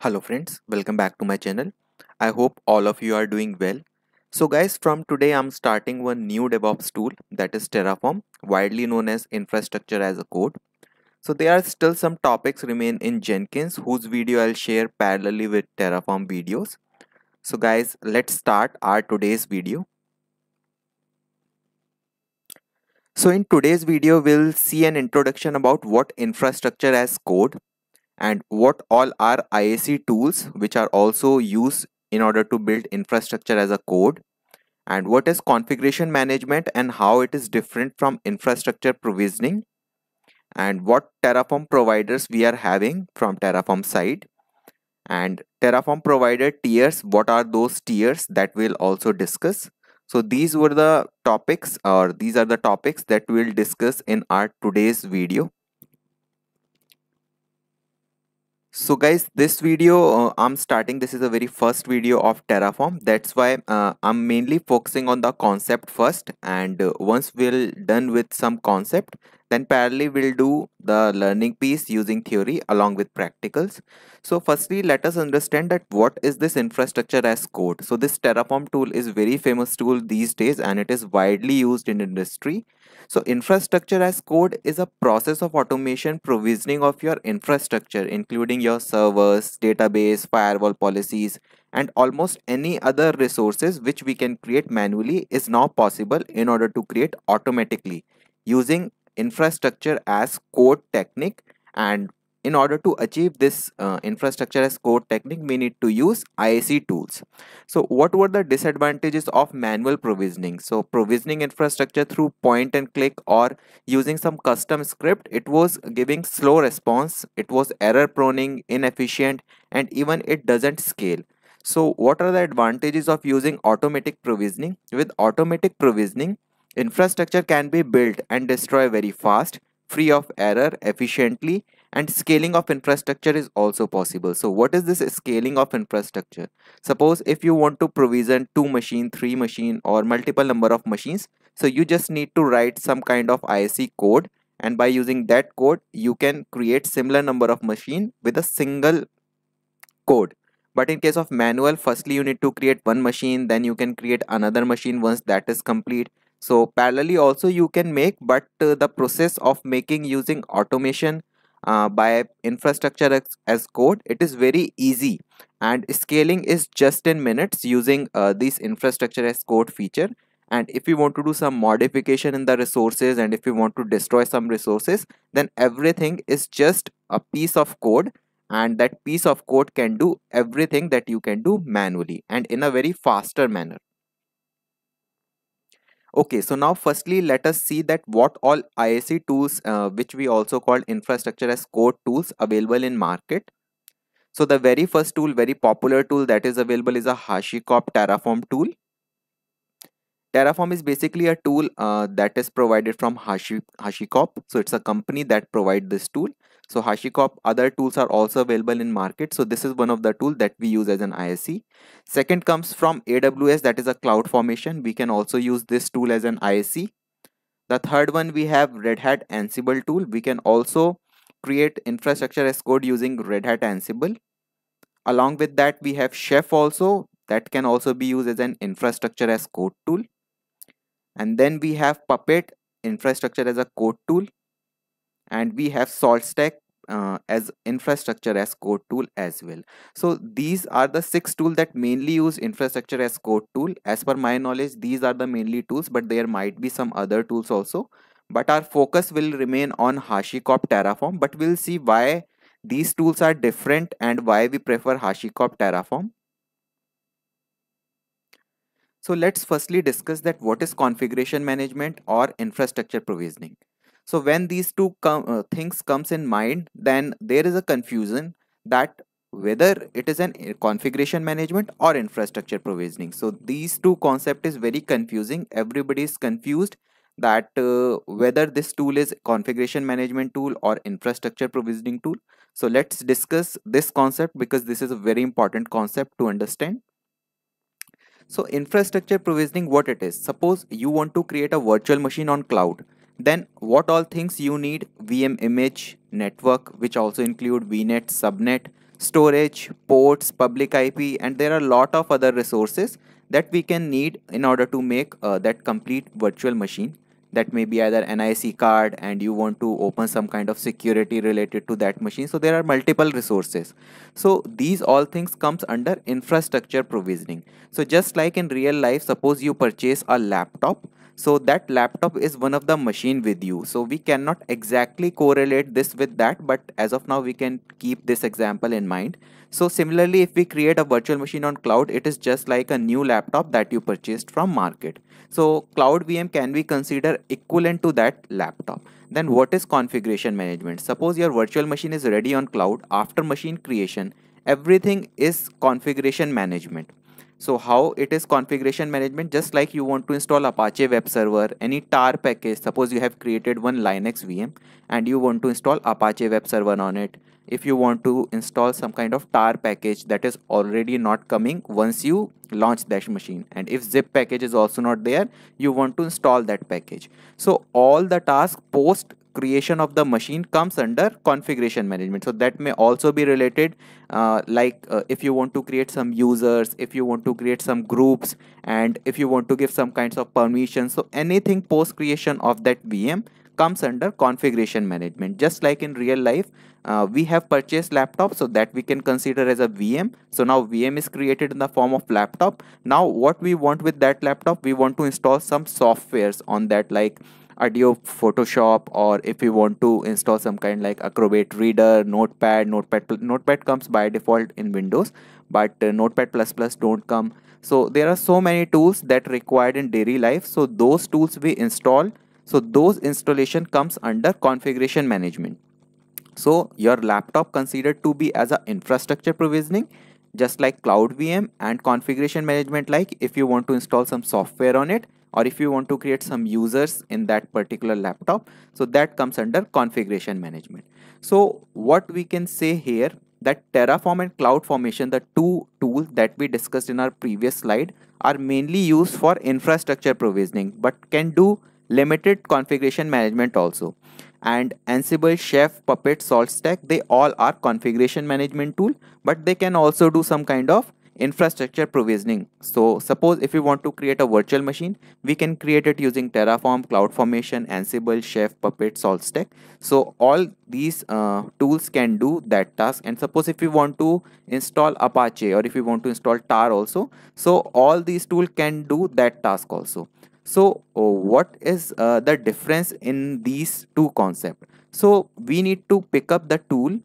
Hello friends, welcome back to my channel. I hope all of you are doing well. So guys, from today I'm starting one new DevOps tool, that is Terraform, widely known as infrastructure as a code. So there are still some topics remain in Jenkins whose video I'll share parallelly with Terraform videos. So guys, let's start our today's video. So in today's video we'll see an introduction about what infrastructure as code and what all are IAC tools which are also used in order to build infrastructure as a code, and what is configuration management and how it is different from infrastructure provisioning, and what Terraform providers we are having from Terraform side, and Terraform provider tiers, what are those tiers that we'll also discuss. So these were the topics, or these are the topics that we'll discuss in our today's video. So guys, this video I'm starting, this is a very first video of Terraform. That's why I'm mainly focusing on the concept first, and once we're done with some concept, then parallelly we'll do the learning piece using theory along with practicals. So firstly, let us understand that what is this infrastructure as code. So this Terraform tool is very famous tool these days and it is widely used in industry. So infrastructure as code is a process of automation provisioning of your infrastructure, including your servers, database, firewall policies, and almost any other resources which we can create manually is now possible in order to create automatically using infrastructure as code technique. And in order to achieve this infrastructure as code technique, we need to use IAC tools. So what were the disadvantages of manual provisioning? So provisioning infrastructure through point and click or using some custom script, it was giving slow response, it was error prone, inefficient, and even it doesn't scale. So what are the advantages of using automatic provisioning? With automatic provisioning, infrastructure can be built and destroyed very fast, free of error, efficiently, and scaling of infrastructure is also possible. So what is this scaling of infrastructure? Suppose if you want to provision 2 machine, 3 machine, or multiple number of machines, so you just need to write some kind of IAC code, and by using that code you can create similar number of machine with a single code. But in case of manual, firstly you need to create one machine, then you can create another machine once that is complete. So parallelly also you can make, but the process of making using automation by infrastructure as code, it is very easy, and scaling is just in minutes using this infrastructure as code feature. And if you want to do some modification in the resources, and if you want to destroy some resources, then everything is just a piece of code, and that piece of code can do everything that you can do manually and in a very faster manner. Okay, so now firstly let us see that what all IAC tools which we also call infrastructure as code tools available in market. So the very first tool, very popular tool that is available is a HashiCorp Terraform tool. Terraform is basically a tool that is provided from HashiCorp. So it's a company that provides this tool. So HashiCorp other tools are also available in market. So this is one of the tools that we use as an ISC. Second comes from AWS, that is a cloud formation. We can also use this tool as an ISC. The third one, we have Red Hat Ansible tool. We can also create infrastructure as code using Red Hat Ansible. Along with that, we have Chef also, that can also be used as an infrastructure as code tool. And then we have Puppet infrastructure as a code tool, and we have SaltStack as infrastructure as code tool as well. So these are the 6 tools that mainly use infrastructure as code tool. As per my knowledge, these are the mainly tools, but there might be some other tools also, but our focus will remain on HashiCorp Terraform. But we'll see why these tools are different and why we prefer HashiCorp Terraform. So let's firstly discuss that what is configuration management or infrastructure provisioning. So when these two things comes in mind, then there is a confusion that whether it is an configuration management or infrastructure provisioning. So these two concept is very confusing. Everybody is confused that whether this tool is configuration management tool or infrastructure provisioning tool. So let's discuss this concept because this is a very important concept to understand. So infrastructure provisioning, what it is? Suppose you want to create a virtual machine on cloud. Then what all things you need? VM image, network, which also include VNet, subnet. storage, ports, public IP, and there are a lot of other resources that we can need in order to make that complete virtual machine. That may be either NIC card, and you want to open some kind of security related to that machine. So there are multiple resources. So these all things comes under infrastructure provisioning. So just like in real life, suppose you purchase a laptop, so that laptop is one of the machine with you. So we cannot exactly correlate this with that, but as of now we can keep this example in mind. So similarly, if we create a virtual machine on cloud, it is just like a new laptop that you purchased from market. So cloud VM can be considered equivalent to that laptop. Then what is configuration management? Suppose your virtual machine is ready on cloud. After machine creation, everything is configuration management. So how it is configuration management? Just like you want to install Apache web server, any tar package. Suppose you have created one Linux VM and you want to install Apache web server on it. If you want to install some kind of tar package that is already not coming once you launch that machine, and if zip package is also not there, you want to install that package. So all the tasks post creation of the machine comes under configuration management. So that may also be related, if you want to create some users, if you want to create some groups, and if you want to give some kinds of permissions. So anything post creation of that VM comes under configuration management. Just like in real life, we have purchased laptop, so that we can consider as a VM. So now VM is created in the form of laptop. Now what we want with that laptop, we want to install some softwares on that, like Adobe Photoshop, or if you want to install some kind like Acrobat Reader, Notepad comes by default in Windows, but Notepad don't come. So there are so many tools that required in daily life. So those tools we install. So those installation comes under configuration management. So your laptop considered to be as a infrastructure provisioning, just like cloud VM, and configuration management, like if you want to install some software on it, or if you want to create some users in that particular laptop. So that comes under configuration management. So what we can say here, that Terraform and CloudFormation, the two tools that we discussed in our previous slide, are mainly used for infrastructure provisioning, but can do limited configuration management also. And Ansible, Chef, Puppet, SaltStack, they all are configuration management tool, but they can also do some kind of infrastructure provisioning. So suppose if we want to create a virtual machine, we can create it using Terraform, CloudFormation, Ansible, Chef, Puppet, SaltStack. So all these tools can do that task. And suppose if we want to install Apache, or if we want to install tar also, so all these tools can do that task also. So what is the difference in these two concepts? So we need to pick up the tool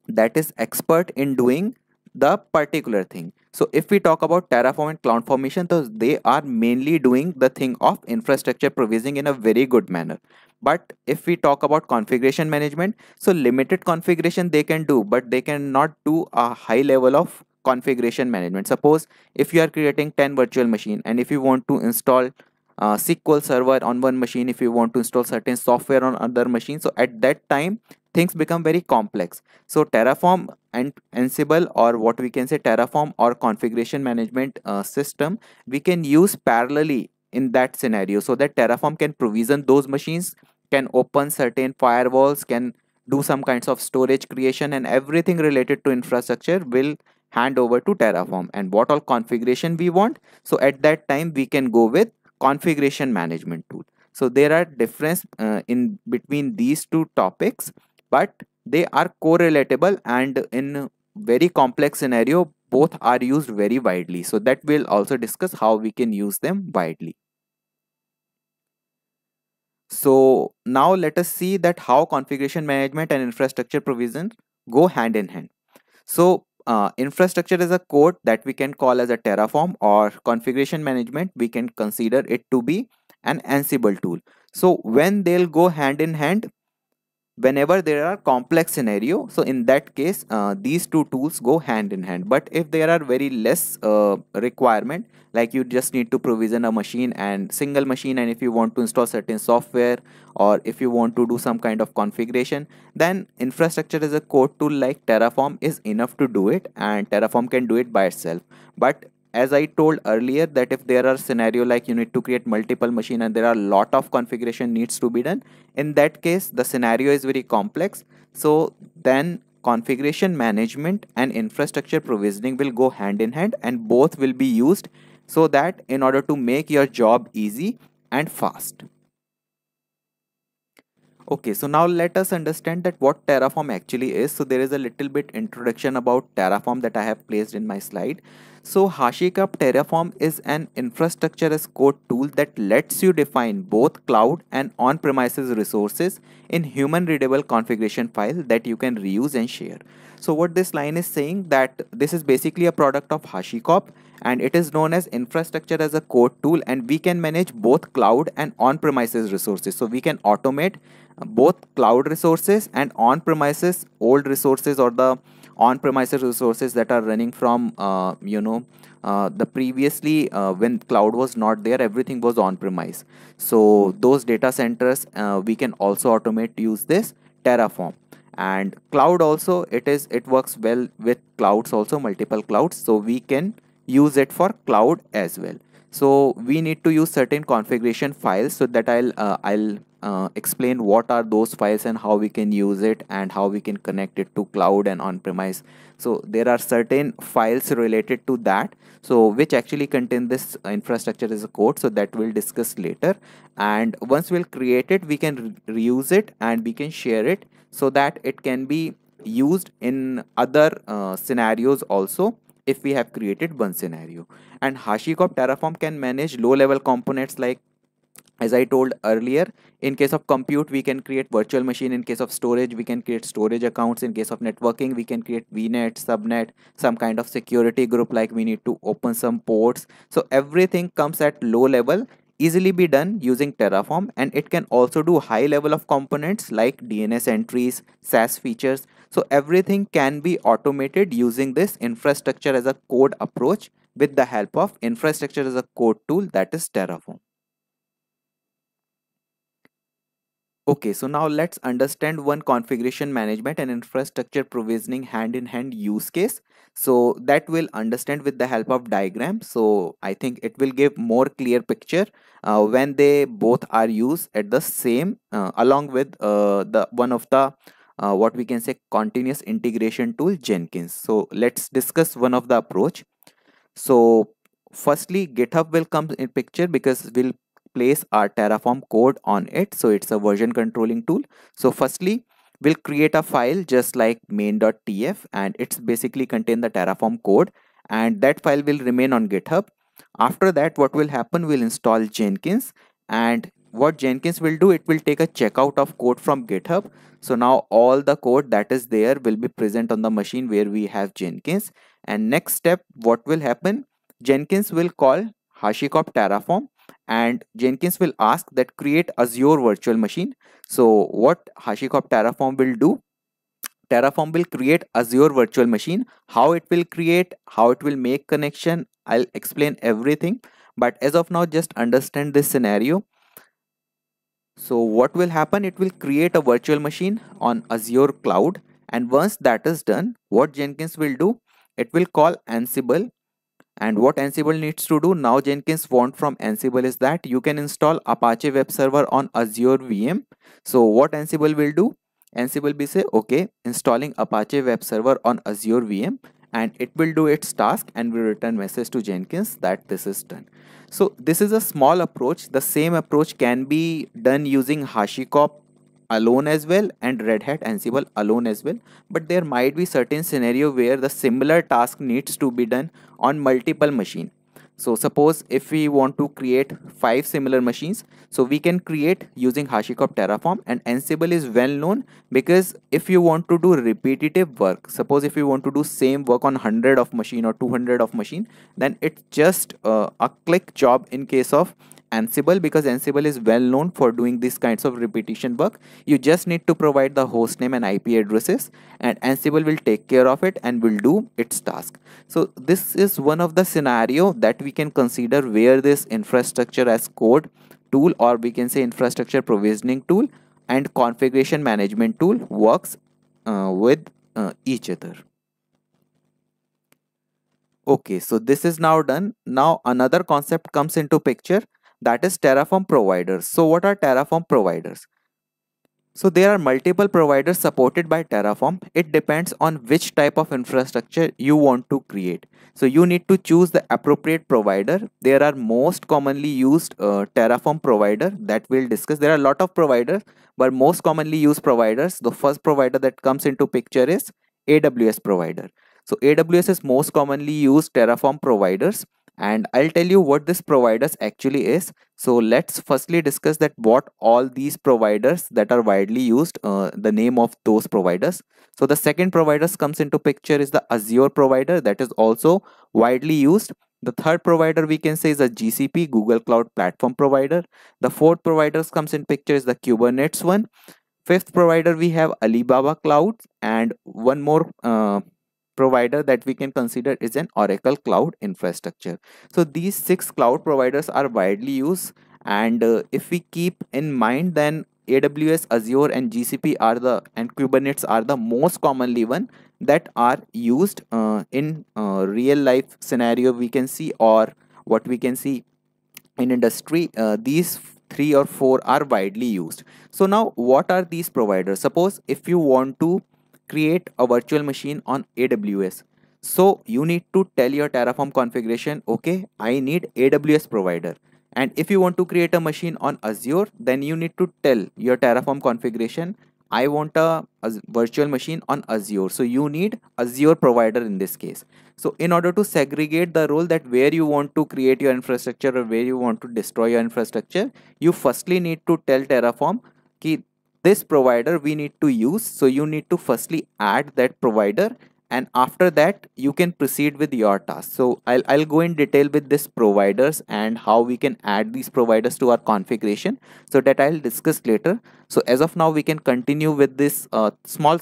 that is expert in doing the particular thing. So if we talk about Terraform and CloudFormation, so they are mainly doing the thing of infrastructure provisioning in a very good manner. But if we talk about configuration management, so limited configuration they can do, but they cannot do a high level of configuration management. Suppose if you are creating 10 virtual machine, and if you want to install SQL server on one machine, if you want to install certain software on other machine, so at that time things become very complex. So Terraform and Ansible, or what we can say Terraform or configuration management system, we can use parallelly in that scenario, so that Terraform can provision those machines, can open certain firewalls, can do some kinds of storage creation, and everything related to infrastructure will hand over to Terraform. And what all configuration we want, so at that time we can go with configuration management tool. So there are difference in between these two topics, but they are correlatable, and in very complex scenario both are used very widely. So that we'll also discuss how we can use them widely. So now let us see that how configuration management and infrastructure provision go hand in hand. So infrastructure is a code that we can call as a Terraform, or configuration management we can consider it to be an Ansible tool. So when they'll go hand in hand, whenever there are complex scenario, so in that case these two tools go hand in hand. But if there are very less requirement, like you just need to provision a machine and single machine, and if you want to install certain software, or if you want to do some kind of configuration, then infrastructure as a code tool like Terraform is enough to do it, and Terraform can do it by itself. But as I told earlier, that if there are scenario like you need to create multiple machine and there are a lot of configuration needs to be done, in that case the scenario is very complex. So then configuration management and infrastructure provisioning will go hand in hand, and both will be used so that in order to make your job easy and fast. Okay, so now let us understand that what Terraform actually is. So there is a little bit introduction about Terraform that I have placed in my slide. So HashiCorp Terraform is an infrastructure as code tool that lets you define both cloud and on-premises resources in human readable configuration file that you can reuse and share. So what this line is saying, that this is basically a product of HashiCorp, and it is known as infrastructure as a code tool, and we can manage both cloud and on-premises resources. So we can automate both cloud resources and on-premises old resources, or the on-premises resources that are running from the previously, when cloud was not there, everything was on-premise. So those data centers, we can also automate use this Terraform. And cloud also, it works well with clouds also, multiple clouds, so we can use it for cloud as well. So we need to use certain configuration files, so that I'll explain what are those files and how we can use it and how we can connect it to cloud and on-premise. So there are certain files related to that, so which actually contain this infrastructure as a code, so that we'll discuss later. And once we'll create it, we can reuse it and we can share it, so that it can be used in other scenarios also, if we have created one scenario. And HashiCorp Terraform can manage low level components, like as I told earlier, in case of compute we can create virtual machine, in case of storage we can create storage accounts, in case of networking we can create vnet, subnet, some kind of security group, like we need to open some ports. So everything comes at low level, easily be done using Terraform. And it can also do high level of components like DNS entries, SaaS features. So everything can be automated using this infrastructure as a code approach, with the help of infrastructure as a code tool, that is Terraform. Okay, so now let's understand one configuration management and infrastructure provisioning hand in hand use case. So that will understand with the help of diagram. So I think it will give more clear picture when they both are used at the same, along with the one of the what we can say continuous integration tool, Jenkins. So let's discuss one of the approach. So firstly, GitHub will come in picture, because we'll place our Terraform code on it. So it's a version controlling tool. So firstly, we'll create a file just like main.tf, and it's basically contain the Terraform code, and that file will remain on GitHub. After that, what will happen, we'll install Jenkins, and what Jenkins will do, it will take a checkout of code from GitHub. So now all the code that is there will be present on the machine where we have Jenkins. And next step, what will happen, Jenkins will call HashiCorp Terraform, and Jenkins will ask that create Azure virtual machine. So what HashiCorp Terraform will do, Terraform will create Azure virtual machine. How it will create, how it will make connection, I'll explain everything. But as of now, just understand this scenario. So what will happen, it will create a virtual machine on Azure cloud. And once that is done, what Jenkins will do, it will call Ansible. And what Ansible needs to do, now Jenkins want from Ansible is that you can install Apache web server on Azure VM. So what Ansible will do, Ansible will say, okay, installing Apache web server on Azure VM, and it will do its task and will return message to Jenkins that this is done. So this is a small approach. The same approach can be done using HashiCorp alone as well, and Red Hat Ansible alone as well. But there might be certain scenario where the similar task needs to be done on multiple machine. So suppose if we want to create 5 similar machines, so we can create using HashiCorp Terraform. And Ansible is well known, because if you want to do repetitive work, suppose if you want to do same work on 100 of machine or 200 of machine, then it's just a click job in case of Ansible, because Ansible is well known for doing these kinds of repetition work. You just need to provide the host name and IP addresses, and Ansible will take care of it and will do its task. So this is one of the scenario that we can consider where this infrastructure as code tool, or we can say infrastructure provisioning tool and configuration management tool, works with each other. Okay, so this is now done. Now another concept comes into picture, that is Terraform Providers. So what are Terraform Providers? So there are multiple providers supported by Terraform. It depends on which type of infrastructure you want to create. So you need to choose the appropriate provider. There are most commonly used Terraform provider that we'll discuss. There are a lot of providers, but most commonly used providers, the first provider that comes into picture is AWS provider. So AWS is most commonly used Terraform providers, and I'll tell you what this providers actually is. So let's firstly discuss that what all these providers that are widely used, the name of those providers. So the second providers comes into picture is the Azure provider, that is also widely used. The third provider we can say is a GCP, Google Cloud Platform provider. The fourth providers comes in picture is the Kubernetes one. Fifth provider we have Alibaba Cloud, and one more provider that we can consider is an Oracle Cloud Infrastructure. So these six cloud providers are widely used, and if we keep in mind, then AWS, Azure, and GCP are the and Kubernetes are the most commonly one that are used in real life scenario we can see, or what we can see in industry. These three or four are widely used. So now what are these providers? Suppose if you want to create a virtual machine on AWS, so you need to tell your Terraform configuration, okay, I need AWS provider. And if you want to create a machine on Azure, then you need to tell your Terraform configuration, I want a virtual machine on Azure, so you need Azure provider in this case. So in order to segregate the role that where you want to create your infrastructure or where you want to destroy your infrastructure, you firstly need to tell Terraform ki this provider we need to use. So you need to firstly add that provider, and after that you can proceed with your task. So I'll go in detail with this providers and how we can add these providers to our configuration, so that I'll discuss later. So as of now we can continue with this small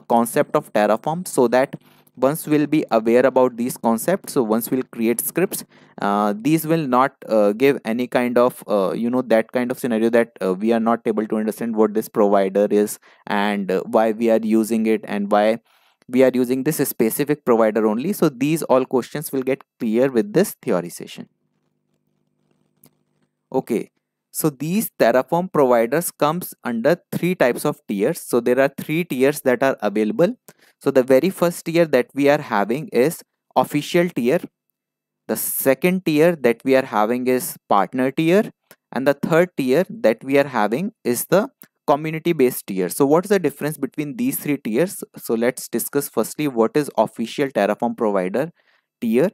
concept of Terraform, so that once we'll be aware about these concepts, so once we'll create scripts, these will not give any kind of that kind of scenario that we are not able to understand what this provider is, and why we are using it, and why we are using this specific provider only. So these all questions will get clear with this theory session. Okay, so these Terraform providers comes under three types of tiers. So there are three tiers that are available. So the very first tier that we are having is official tier. The second tier that we are having is partner tier, and the third tier that we are having is the community based tier. So what is the difference between these three tiers? So let's discuss firstly what is official Terraform provider tier.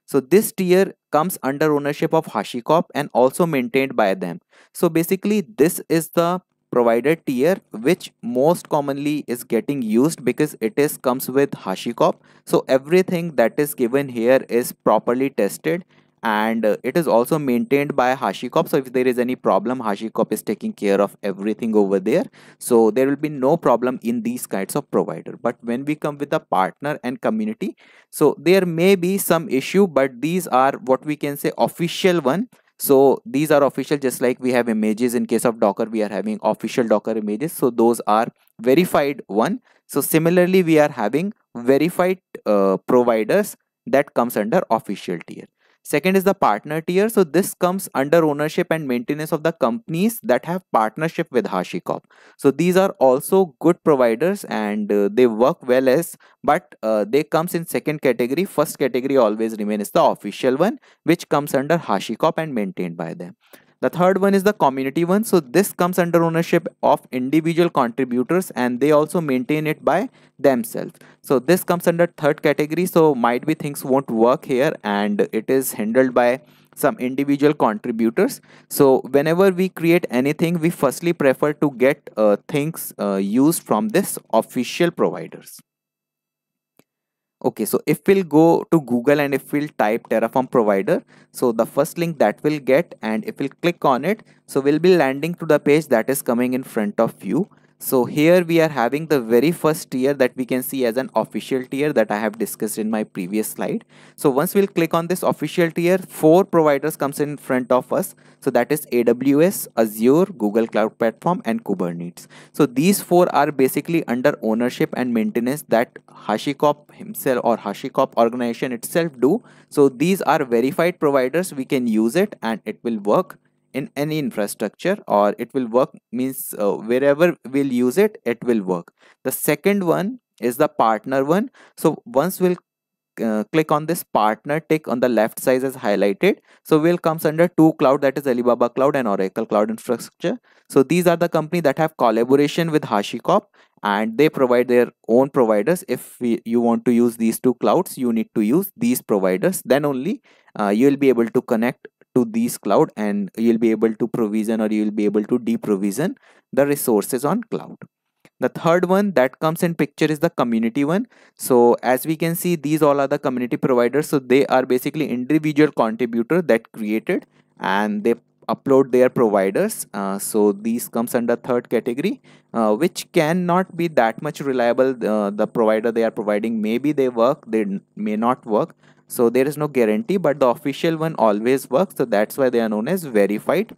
So this tier comes under ownership of HashiCorp and also maintained by them. So basically this is the provider tier which most commonly is getting used because it is comes with HashiCorp. So everything that is given here is properly tested, and it is also maintained by HashiCorp. So if there is any problem, HashiCorp is taking care of everything over there. So there will be no problem in these kinds of provider. But when we come with a partner and community, so there may be some issue, but these are what we can say official one. So these are official, just like we have images in case of Docker, we are having official Docker images. So those are verified one. So similarly, we are having verified providers that comes under official tier. Second is the partner tier. So this comes under ownership and maintenance of the companies that have partnership with HashiCorp. So these are also good providers, and they work well as, but they comes in second category. First category always remains the official one, which comes under HashiCorp and maintained by them. The third one is the community one. So this comes under ownership of individual contributors, and they also maintain it by themselves. So this comes under third category. So might be things won't work here, and it is handled by some individual contributors. So whenever we create anything, we firstly prefer to get things used from this official providers. Okay, so if we'll go to Google and if we'll type Terraform provider, so the first link that we'll get, and if we'll click on it, so we'll be landing to the page that is coming in front of you. So here we are having the very first tier that we can see as an official tier that I have discussed in my previous slide. So once we'll click on this official tier, four providers comes in front of us. So that is AWS, Azure, Google Cloud Platform, and Kubernetes. So these four are basically under ownership and maintenance that HashiCorp himself or HashiCorp organization itself do. So these are verified providers. We can use it and it will work in any infrastructure, or it will work means wherever we'll use it, it will work. The second one is the partner one. So once we'll click on this partner tick on the left side as highlighted, so will comes under two cloud, that is Alibaba Cloud and Oracle Cloud Infrastructure. So these are the company that have collaboration with HashiCorp, and they provide their own providers. If you want to use these two clouds, you need to use these providers, then only you will be able to connect to these cloud, and you'll be able to provision or you'll be able to deprovision the resources on cloud. The third one that comes in picture is the community one. So as we can see, these all are the community providers. So they are basically individual contributor that created and they upload their providers. So these comes under third category, which cannot be that much reliable. The provider they are providing, maybe they work, they may not work. So there is no guarantee, but the official one always works. So that's why they are known as verified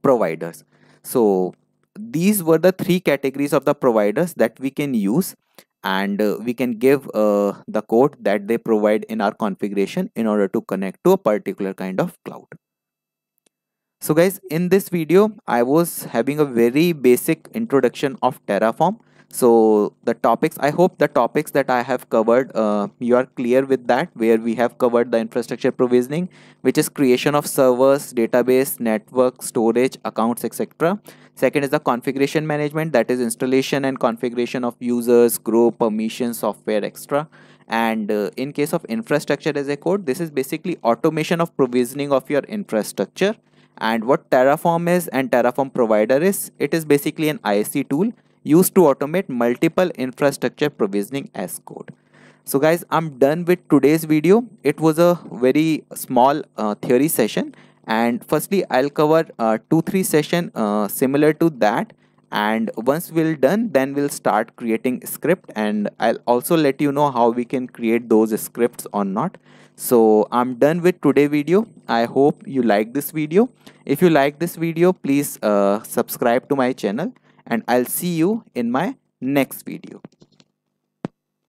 providers. So these were the three categories of the providers that we can use, and we can give the code that they provide in our configuration in order to connect to a particular kind of cloud. So guys, in this video, I was having a very basic introduction of Terraform. So the topics, I hope the topics that I have covered, you are clear with that, where we have covered the infrastructure provisioning, which is creation of servers, database, network, storage, accounts, etc. Second is the configuration management, that is installation and configuration of users, group, permissions, software, etc. And in case of infrastructure as a code, this is basically automation of provisioning of your infrastructure. And what Terraform is and Terraform Provider is, it is basically an ISC tool used to automate multiple infrastructure provisioning as code. So guys, I'm done with today's video. It was a very small theory session, and firstly I'll cover 2-3 session similar to that, and once we're done, then we'll start creating script, and I'll also let you know how we can create those scripts or not. So I'm done with today's video. I hope you like this video. If you like this video, please subscribe to my channel, and I'll see you in my next video.